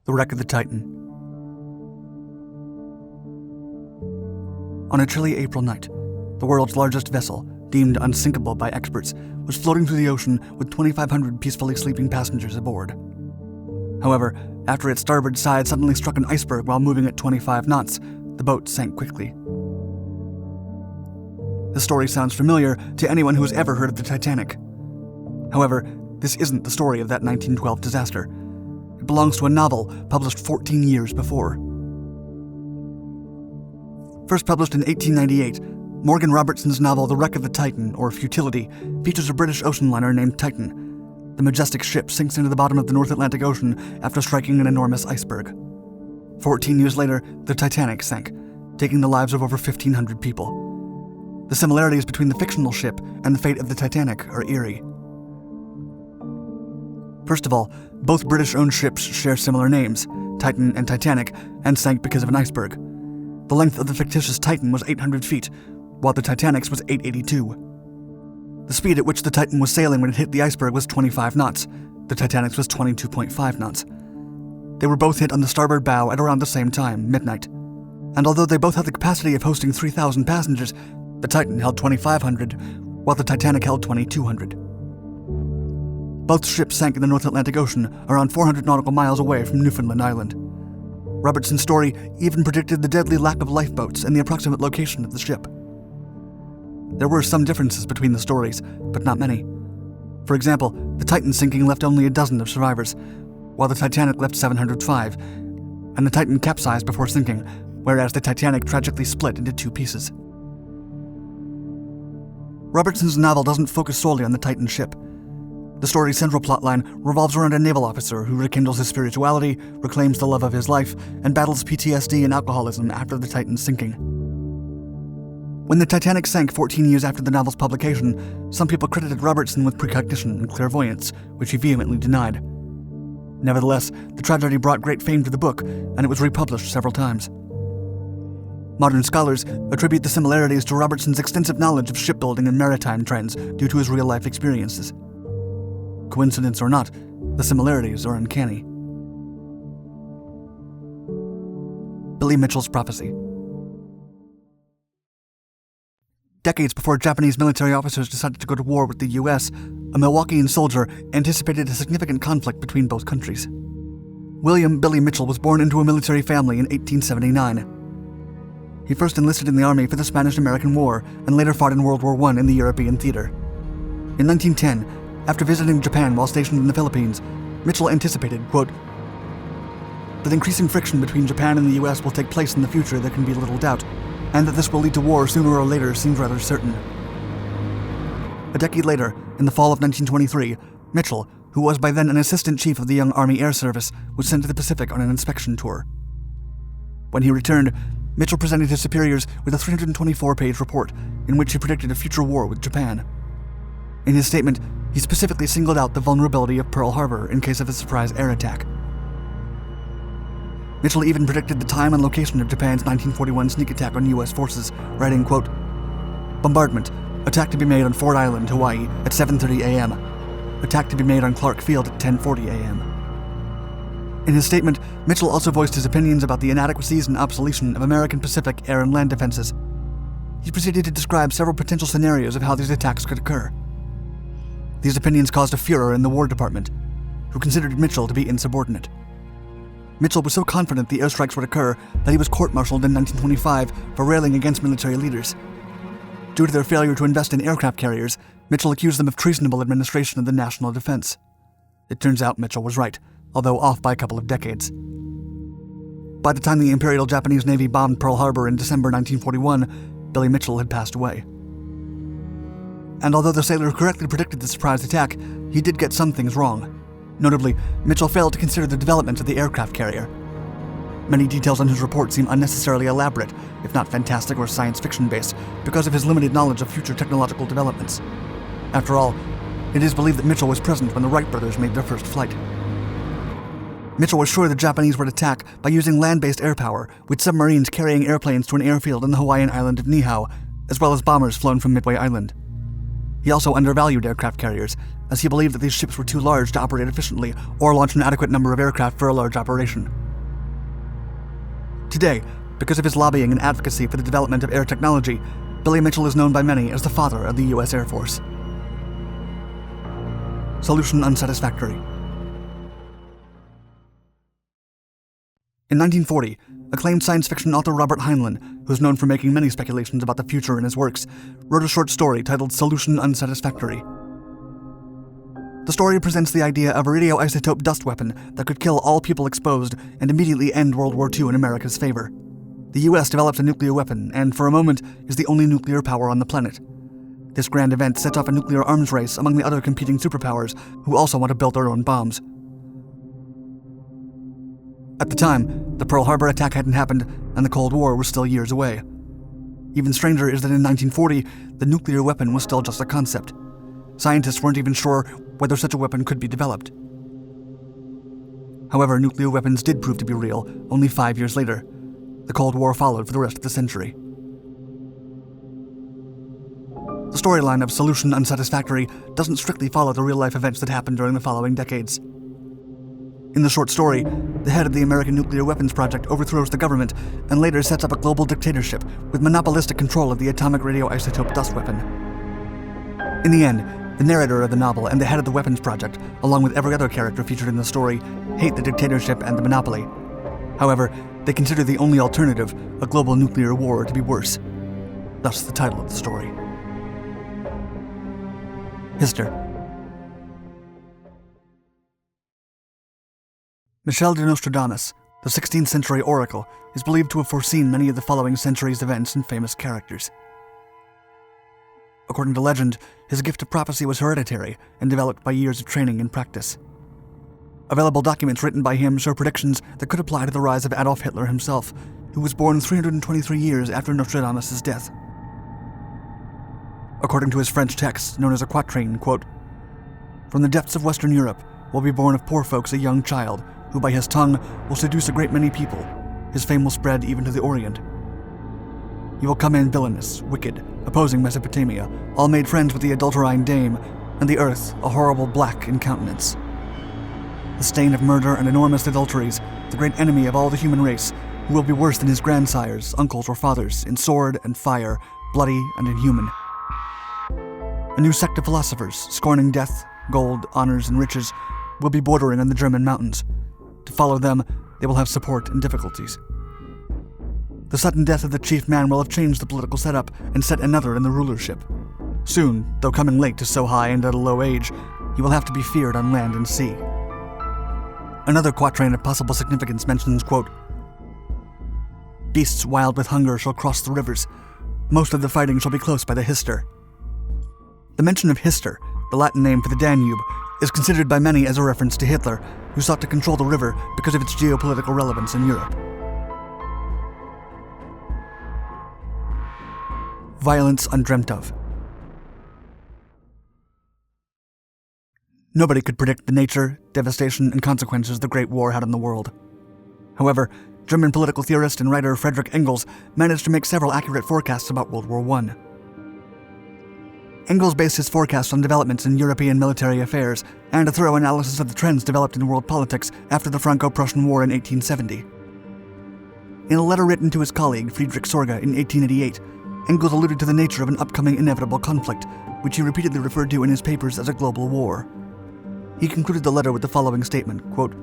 The wreck of the Titan. On a chilly April night, the world's largest vessel, deemed unsinkable by experts, was floating through the ocean with 2,500 peacefully sleeping passengers aboard. However, after its starboard side suddenly struck an iceberg while moving at 25 knots, the boat sank quickly. The story sounds familiar to anyone who has ever heard of the Titanic. However, this isn't the story of that 1912 disaster. It belongs to a novel published 14 years before. First published in 1898, Morgan Robertson's novel The Wreck of the Titan, or Futility, features a British ocean liner named Titan. The majestic ship sinks into the bottom of the North Atlantic Ocean after striking an enormous iceberg. 14 years later, the Titanic sank, taking the lives of over 1,500 people. The similarities between the fictional ship and the fate of the Titanic are eerie. First of all, both British-owned ships share similar names, Titan and Titanic, and sank because of an iceberg. The length of the fictitious Titan was 800 feet, while the Titanic's was 882. The speed at which the Titan was sailing when it hit the iceberg was 25 knots. The Titanic's was 22.5 knots. They were both hit on the starboard bow at around the same time, midnight. And although they both had the capacity of hosting 3,000 passengers, the Titan held 2,500, while the Titanic held 2,200. Both ships sank in the North Atlantic Ocean, around 400 nautical miles away from Newfoundland Island. Robertson's story even predicted the deadly lack of lifeboats and the approximate location of the ship. There were some differences between the stories, but not many. For example, the Titan sinking left only a dozen of survivors, while the Titanic left 705, and the Titan capsized before sinking, whereas the Titanic tragically split into two pieces. Robertson's novel doesn't focus solely on the Titan ship. The story's central plotline revolves around a naval officer who rekindles his spirituality, reclaims the love of his life, and battles PTSD and alcoholism after the Titan's sinking. When the Titanic sank 14 years after the novel's publication, some people credited Robertson with precognition and clairvoyance, which he vehemently denied. Nevertheless, the tragedy brought great fame to the book, and it was republished several times. Modern scholars attribute the similarities to Robertson's extensive knowledge of shipbuilding and maritime trends due to his real-life experiences. Coincidence or not, the similarities are uncanny. Billy Mitchell's prophecy. Decades before Japanese military officers decided to go to war with the U.S., a Milwaukeean soldier anticipated a significant conflict between both countries. William Billy Mitchell was born into a military family in 1879. He first enlisted in the Army for the Spanish-American War and later fought in World War I in the European theater. In 1910, after visiting Japan while stationed in the Philippines, Mitchell anticipated, quote, that increasing friction between Japan and the U.S. will take place in the future, there can be little doubt, and that this will lead to war sooner or later seems rather certain. A decade later, in the fall of 1923, Mitchell, who was by then an assistant chief of the Young Army Air Service, was sent to the Pacific on an inspection tour. When he returned, Mitchell presented his superiors with a 324-page report in which he predicted a future war with Japan. In his statement, he specifically singled out the vulnerability of Pearl Harbor in case of a surprise air attack. Mitchell even predicted the time and location of Japan's 1941 sneak attack on U.S. forces, writing, quote, bombardment, attack to be made on Ford Island, Hawaii at 7:30 a.m. Attack to be made on Clark Field at 10:40 a.m. In his statement, Mitchell also voiced his opinions about the inadequacies and obsolescence of American Pacific air and land defenses. He proceeded to describe several potential scenarios of how these attacks could occur. These opinions caused a furor in the War Department, who considered Mitchell to be insubordinate. Mitchell was so confident the airstrikes would occur that he was court-martialed in 1925 for railing against military leaders. Due to their failure to invest in aircraft carriers, Mitchell accused them of treasonable administration of the national defense. It turns out Mitchell was right, although off by a couple of decades. By the time the Imperial Japanese Navy bombed Pearl Harbor in December 1941, Billy Mitchell had passed away. And although the sailor correctly predicted the surprise attack, he did get some things wrong. Notably, Mitchell failed to consider the development of the aircraft carrier. Many details on his report seem unnecessarily elaborate, if not fantastic or science fiction-based, because of his limited knowledge of future technological developments. After all, it is believed that Mitchell was present when the Wright brothers made their first flight. Mitchell was sure the Japanese would attack by using land-based air power, with submarines carrying airplanes to an airfield in the Hawaiian island of Niihau, as well as bombers flown from Midway Island. He also undervalued aircraft carriers, as he believed that these ships were too large to operate efficiently or launch an adequate number of aircraft for a large operation. Today, because of his lobbying and advocacy for the development of air technology, Billy Mitchell is known by many as the father of the U.S. Air Force. Solution unsatisfactory. In 1940, acclaimed science fiction author Robert Heinlein, who is known for making many speculations about the future in his works, wrote a short story titled Solution Unsatisfactory. The story presents the idea of a radioisotope dust weapon that could kill all people exposed and immediately end World War II in America's favor. The US develops a nuclear weapon and, for a moment, is the only nuclear power on the planet. This grand event sets off a nuclear arms race among the other competing superpowers who also want to build their own bombs. At the time, the Pearl Harbor attack hadn't happened, and the Cold War was still years away. Even stranger is that in 1940, the nuclear weapon was still just a concept. Scientists weren't even sure whether such a weapon could be developed. However, nuclear weapons did prove to be real only 5 years later. The Cold War followed for the rest of the century. The storyline of Solution Unsatisfactory doesn't strictly follow the real-life events that happened during the following decades. In the short story, the head of the American nuclear weapons project overthrows the government and later sets up a global dictatorship with monopolistic control of the atomic radioisotope dust weapon. In the end, the narrator of the novel and the head of the weapons project, along with every other character featured in the story, hate the dictatorship and the monopoly. However, they consider the only alternative, a global nuclear war, to be worse. Thus the title of the story. Histor. Michel Nostradamus, the 16th century oracle, is believed to have foreseen many of the following century's events and famous characters. According to legend, his gift of prophecy was hereditary and developed by years of training and practice. Available documents written by him show predictions that could apply to the rise of Adolf Hitler himself, who was born 323 years after Nostradamus' death. According to his French text, known as a quatrain, quote, "From the depths of Western Europe will be born of poor folks a young child, who by his tongue will seduce a great many people. His fame will spread even to the Orient. He will come in villainous, wicked, opposing Mesopotamia, all made friends with the adulterine dame, and the earth a horrible black in countenance. The stain of murder and enormous adulteries, the great enemy of all the human race, who will be worse than his grandsires, uncles, or fathers, in sword and fire, bloody and inhuman. A new sect of philosophers, scorning death, gold, honors, and riches, will be bordering on the German mountains. To follow them, they will have support in difficulties. The sudden death of the chief man will have changed the political setup and set another in the rulership. Soon, though coming late to so high and at a low age, he will have to be feared on land and sea." Another quatrain of possible significance mentions, quote, "Beasts wild with hunger shall cross the rivers. Most of the fighting shall be close by the Histor." The mention of Histor, the Latin name for the Danube, is considered by many as a reference to Hitler, who sought to control the river because of its geopolitical relevance in Europe. Violence undreamt of. Nobody could predict the nature, devastation, and consequences the Great War had on the world. However, German political theorist and writer Friedrich Engels managed to make several accurate forecasts about World War I. Engels based his forecasts on developments in European military affairs and a thorough analysis of the trends developed in world politics after the Franco-Prussian War in 1870. In a letter written to his colleague Friedrich Sorge in 1888, Engels alluded to the nature of an upcoming inevitable conflict, which he repeatedly referred to in his papers as a global war. He concluded the letter with the following statement, quote,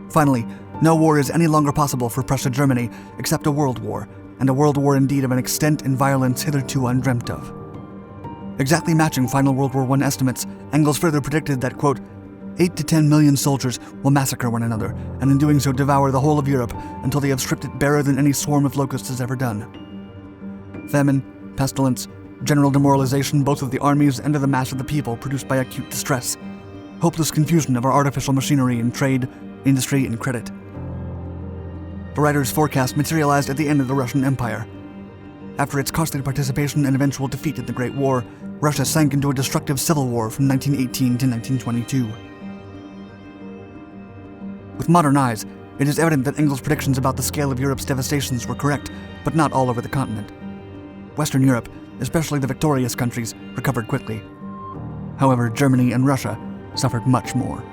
"Finally, no war is any longer possible for Prussia-Germany except a world war, and a world war indeed of an extent and violence hitherto undreamt of." Exactly matching final World War I estimates, Engels further predicted that, quote, 8 to 10 million soldiers will massacre one another, and in doing so devour the whole of Europe until they have stripped it barer than any swarm of locusts has ever done. Famine, pestilence, general demoralization both of the armies and of the mass of the people produced by acute distress, hopeless confusion of our artificial machinery in trade, industry, and credit. The writer's forecast materialized at the end of the Russian Empire. After its costly participation and eventual defeat in the Great War, Russia sank into a destructive civil war from 1918 to 1922. With modern eyes, it is evident that Engel's predictions about the scale of Europe's devastations were correct, but not all over the continent. Western Europe, especially the victorious countries, recovered quickly. However, Germany and Russia suffered much more.